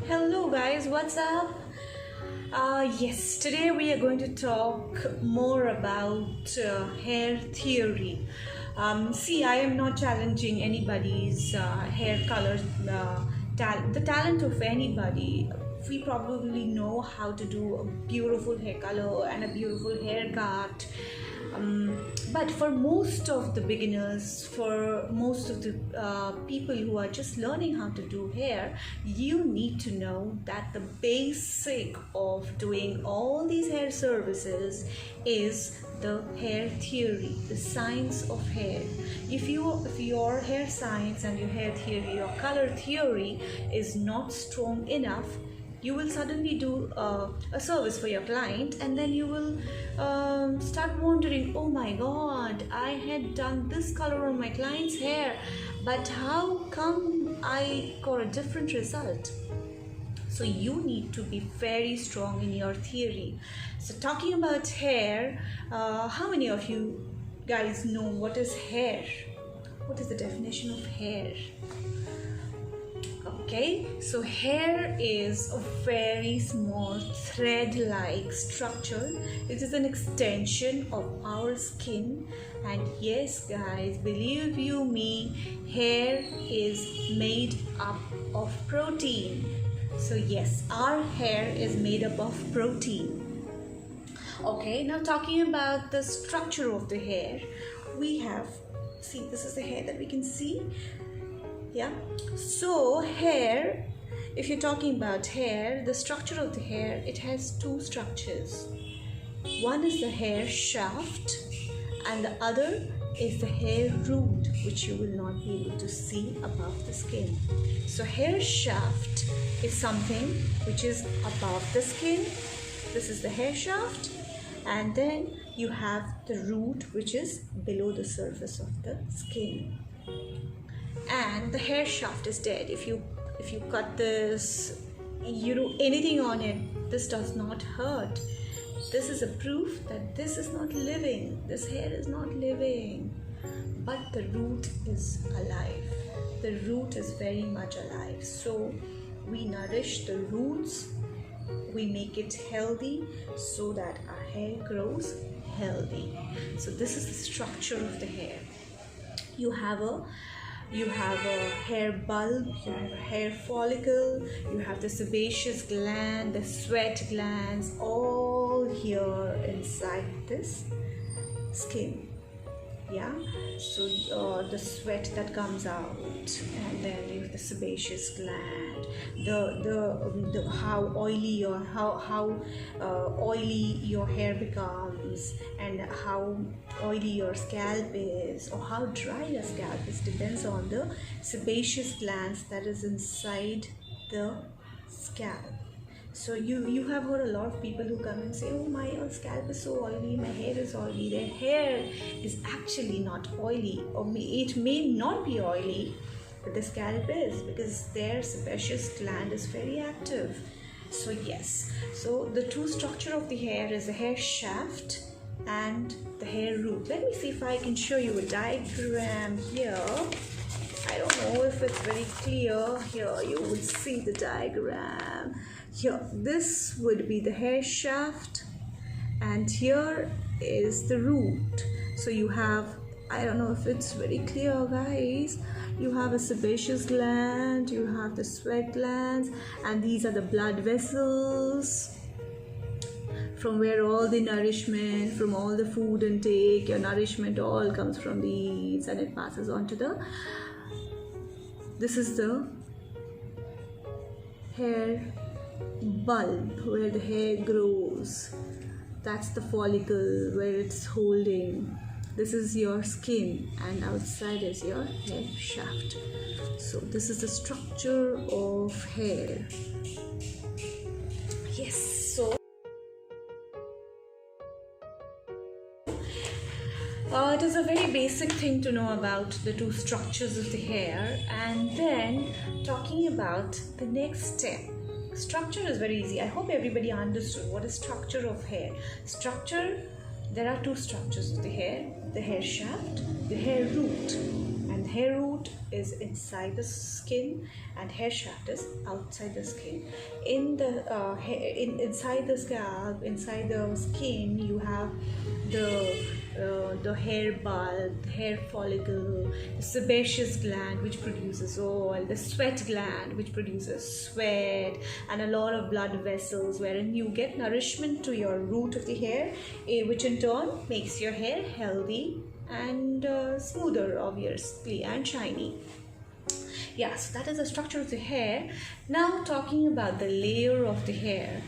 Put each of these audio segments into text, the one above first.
Hello guys, what's up? Yes, today we are going to talk more about hair theory. See, I am not challenging anybody's hair color, the talent of anybody. We probably know how to do a beautiful hair color and a beautiful haircut. But for most of the beginners, for most of the people who are just learning how to do hair, you need to know that the basic of doing all these hair services is the hair theory, the science of hair. If your hair science and your hair theory, your color theory is not strong enough, you will suddenly do a service for your client, and then you will start wondering, oh my god, I had done this color on my client's hair, but how come I got a different result? So you need to be very strong in your theory. So talking about hair, how many of you guys know what is hair? What is the definition of hair? Okay, so hair is a very small thread-like structure. It is an extension of our skin, and yes guys, believe you me, hair is made up of protein. So yes, our hair is made up of protein. Okay, now talking about the structure of the hair, we have, see, this is the hair that we can see. Yeah, so hair, if you're talking about hair, the structure of the hair, it has two structures. One is the hair shaft and the other is the hair root, which you will not be able to see above the skin. So hair shaft is something which is above the skin. This is the hair shaft, and then you have the root, which is below the surface of the skin. And the hair shaft is dead. If you cut this, you do anything on it, this does not hurt. This is a proof that this is not living, this hair is not living, but the root is alive. The root is very much alive. So we nourish the roots, we make it healthy so that our hair grows healthy. So this is the structure of the hair. You have a hair bulb, you have a hair follicle, you have the sebaceous gland, the sweat glands, all here inside this skin. Yeah, so the sweat that comes out, and then you have the sebaceous gland, the how oily oily your hair becomes, and how oily your scalp is, or how dry your scalp is, depends on the sebaceous glands that is inside the scalp. So you have heard a lot of people who come and say, oh, my scalp is so oily, my hair is oily. Their hair is actually not oily, or it may not be oily, but the scalp is, because their sebaceous gland is very active. So yes, so the true structure of the hair is the hair shaft and the hair root. Let me see if I can show you a diagram here. I don't know if it's very clear. Here you will see the diagram. Here, this would be the hair shaft, and here is the root. So you have, I don't know if it's very clear guys, you have a sebaceous gland, you have the sweat glands, and these are the blood vessels from where all the nourishment, from all the food intake, your nourishment all comes from these, and it passes on to the, this is the hair bulb where the hair grows. That's the follicle where it's holding. This is your skin, and outside is your hair shaft. So this is the structure of hair. Yes, so it is a very basic thing to know about the two structures of the hair. And then talking about the next step. Structure is very easy. I hope everybody understood what is structure of hair. Structure, there are two structures of the hair shaft, the hair root. And the hair root is inside the skin and hair shaft is outside the skin. In the inside the scalp, inside the skin, you have the hair bulb, the hair follicle, the sebaceous gland which produces oil, the sweat gland which produces sweat, and a lot of blood vessels wherein you get nourishment to your root of the hair, which in turn makes your hair healthy and smoother obviously and shiny. Yeah, so that is the structure of the hair. Now talking about the layer of the hair.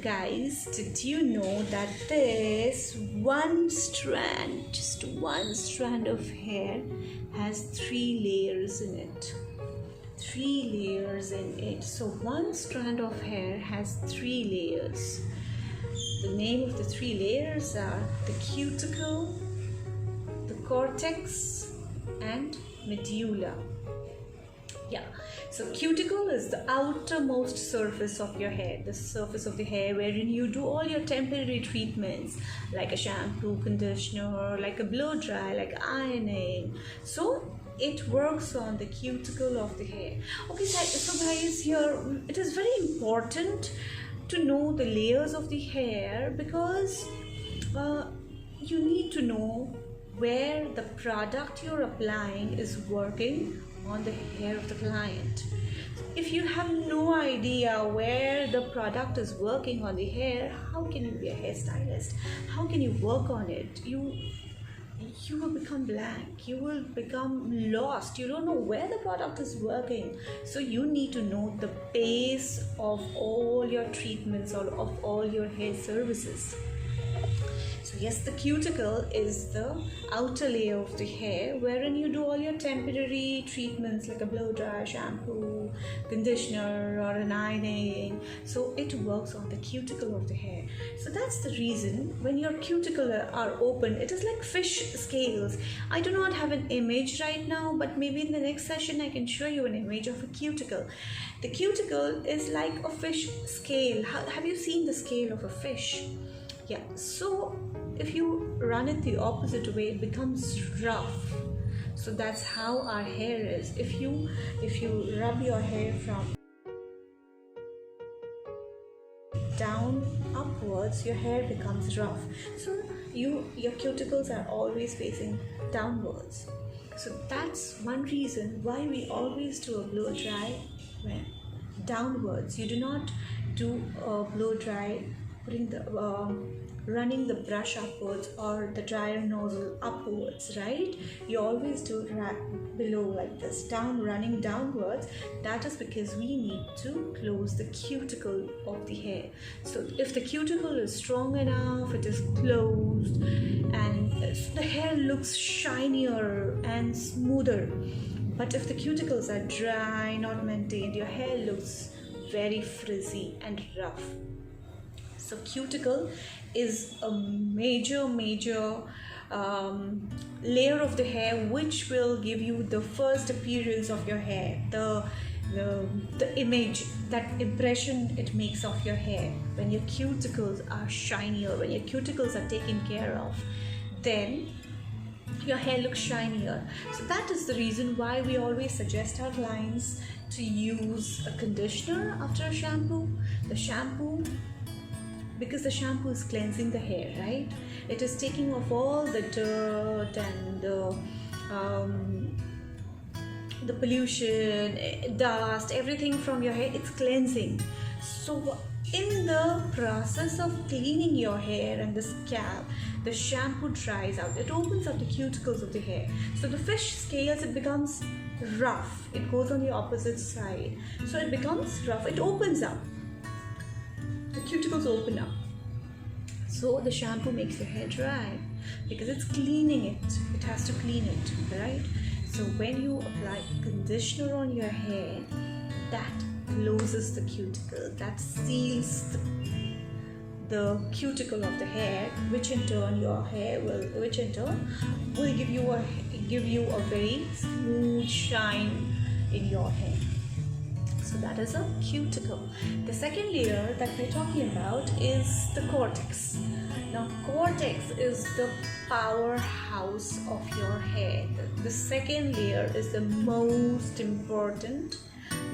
Guys, did you know that this one strand, just one strand of hair has 3 layers in it? 3 layers in it. So one strand of hair has 3 layers. The name of the 3 layers are the cuticle, the cortex, and medulla. Yeah, so cuticle is the outermost surface of your hair, the surface of the hair wherein you do all your temporary treatments like a shampoo, conditioner, like a blow dry, like ironing. So it works on the cuticle of the hair. Okay, so guys, here it is very important to know the layers of the hair, because you need to know where the product you're applying is working on the hair of the client. If you have no idea where the product is working on the hair, how can you be a hairstylist? How can you work on it? You will become blank, you will become lost, you don't know where the product is working. So you need to know the base of all your treatments or of all your hair services. So yes, the cuticle is the outer layer of the hair wherein you do all your temporary treatments like a blow dry, shampoo, conditioner, or an ironing. So it works on the cuticle of the hair. So that's the reason when your cuticle are open, it is like fish scales. I do not have an image right now, but maybe in the next session I can show you an image of a cuticle. The cuticle is like a fish scale. Have you seen the scale of a fish? Yeah, so if you run it the opposite way, it becomes rough. So that's how our hair is. If you rub your hair from down upwards, your hair becomes rough. So your cuticles are always facing downwards. So that's one reason why we always do a blow dry when downwards. You do not do a blow dry putting the running the brush upwards or the dryer nozzle upwards, right? You always do below like this, running downwards. That is because we need to close the cuticle of the hair. So if the cuticle is strong enough, it is closed, and the hair looks shinier and smoother. But if the cuticles are dry, not maintained, your hair looks very frizzy and rough. So cuticle is a major layer of the hair which will give you the first appearance of your hair, the image, that impression it makes of your hair. When your cuticles are shinier, when your cuticles are taken care of, then your hair looks shinier. So that is the reason why we always suggest our clients to use a conditioner after a shampoo. Because the shampoo is cleansing the hair, right? It is taking off all the dirt and the pollution, dust, everything from your hair. It's cleansing. So in the process of cleaning your hair and the scalp, the shampoo dries out. It opens up the cuticles of the hair. So the fish scales, it becomes rough. It goes on the opposite side. So it becomes rough. It opens up. The cuticles open up. So the shampoo makes your hair dry because it's cleaning it. It has to clean it, right? So when you apply conditioner on your hair, that closes the cuticle, that seals the cuticle of the hair, which in turn will give you a very smooth shine in your hair. So that is a cuticle. The second layer that we're talking about is the cortex. Now cortex is the powerhouse of your hair. The second layer is the most important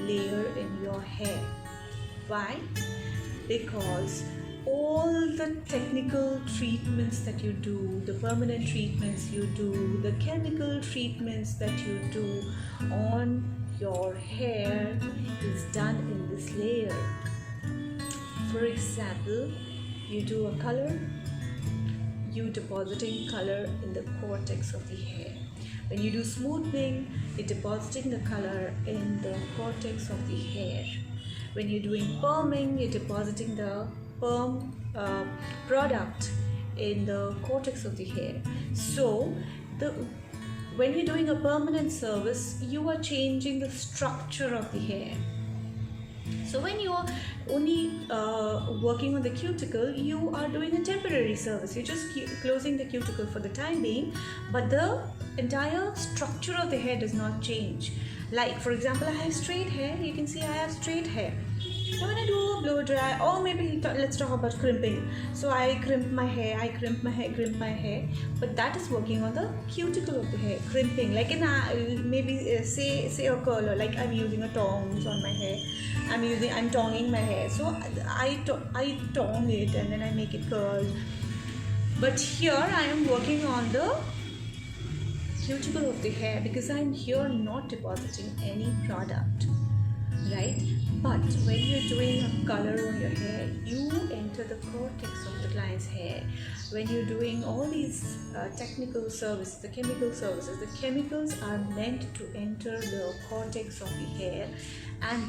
layer in your hair. Why? Because all the technical treatments that you do, the permanent treatments you do, the chemical treatments that you do on your hair is done in this layer. For example, you do a color, you depositing color in the cortex of the hair. When you do smoothing, you're depositing the color in the cortex of the hair. When you're doing perming, you're depositing the perm product in the cortex of the hair. So when you're doing a permanent service, you are changing the structure of the hair. So when you are only working on the cuticle, you are doing a temporary service. You're just closing the cuticle for the time being, but the entire structure of the hair does not change. Like for example, I have straight hair. You can see I have straight hair. Now when I do a blow dry, or maybe let's talk about crimping. So I crimp my hair, crimp my hair, but that is working on the cuticle of the hair, crimping. Like in maybe say a curler, like I'm using a tongs on my hair. I'm tonging my hair. So I tong it and then I make it curled. But here I am working on the cuticle of the hair because I'm here not depositing any product, right? But when you're doing a color on your hair, you enter the cortex of the client's hair. When you're doing all these technical services, the chemical services, the chemicals are meant to enter the cortex of the hair, and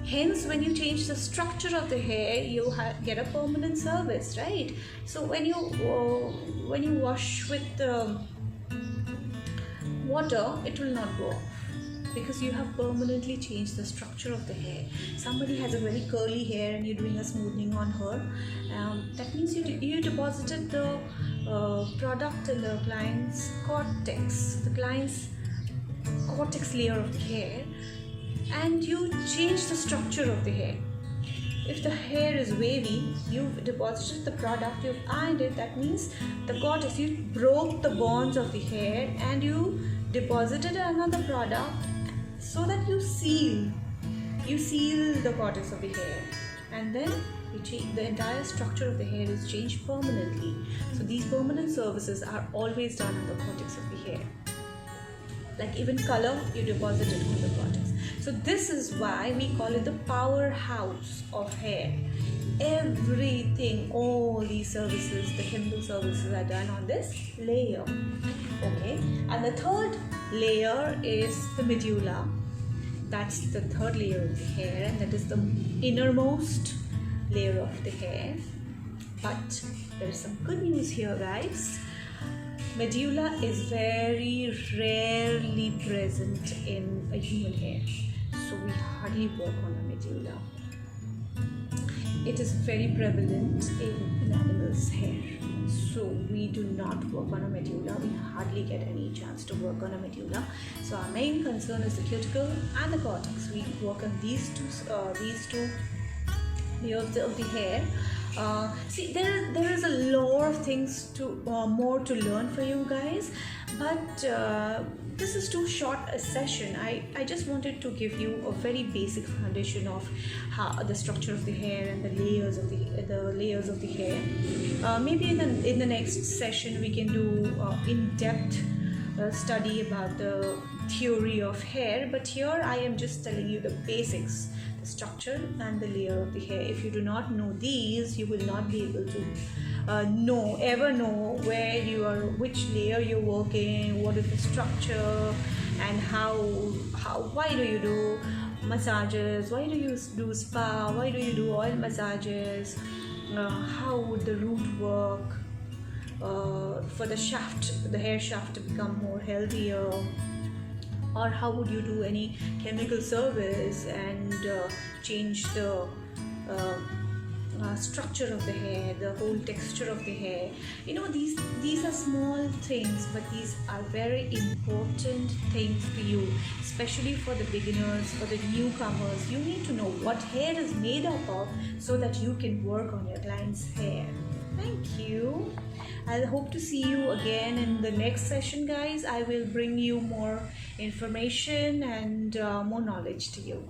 hence when you change the structure of the hair, you get a permanent service, right? So when you wash with water, it will not go off because you have permanently changed the structure of the hair. Somebody has a very curly hair and you're doing a smoothing on her. That means you deposited the product in the client's cortex, layer of the hair, and you change the structure of the hair. If the hair is wavy, you've deposited the product, you've ironed it. That means the cortex, you broke the bonds of the hair and you deposited another product so that you seal the cortex of the hair, and then the entire structure of the hair is changed permanently. So these permanent services are always done on the cortex of the hair. Like even color, you deposit it on the cortex. So this is why we call it the powerhouse of hair. Everything, all these services, the chemical services are done on this layer. Okay, and the third layer is the medulla. That's the third layer of the hair, and that is the innermost layer of the hair. But there is some good news here, guys. Medulla is very rarely present in a human hair, so we hardly work on a medulla. It is very prevalent in an animal's hair, so we do not work on a medulla. We hardly get any chance to work on a medulla. So our main concern is the cuticle and the cortex. We work on these two layers of the hair. See, there is a lot of things more to learn for you guys, but this is too short a session. I just wanted to give you a very basic foundation of how the structure of the hair and the layers of the hair. Maybe in the next session we can do in-depth study about the theory of hair, but here I am just telling you the basics, the structure and the layer of the hair. If you do not know these, you will not be able to ever know where you are, which layer you're working, what is the structure, and why do you do massages, why do you do spa, why do you do oil massages, how would the root work for the hair shaft to become more healthier, or how would you do any chemical service and change the structure of the hair, the whole texture of the hair. You know, these are small things, but these are very important things for you, especially for the beginners, for the newcomers. You need to know what hair is made up of so that you can work on your client's hair. Thank you. I hope to see you again in the next session, guys. I will bring you more information and more knowledge to you.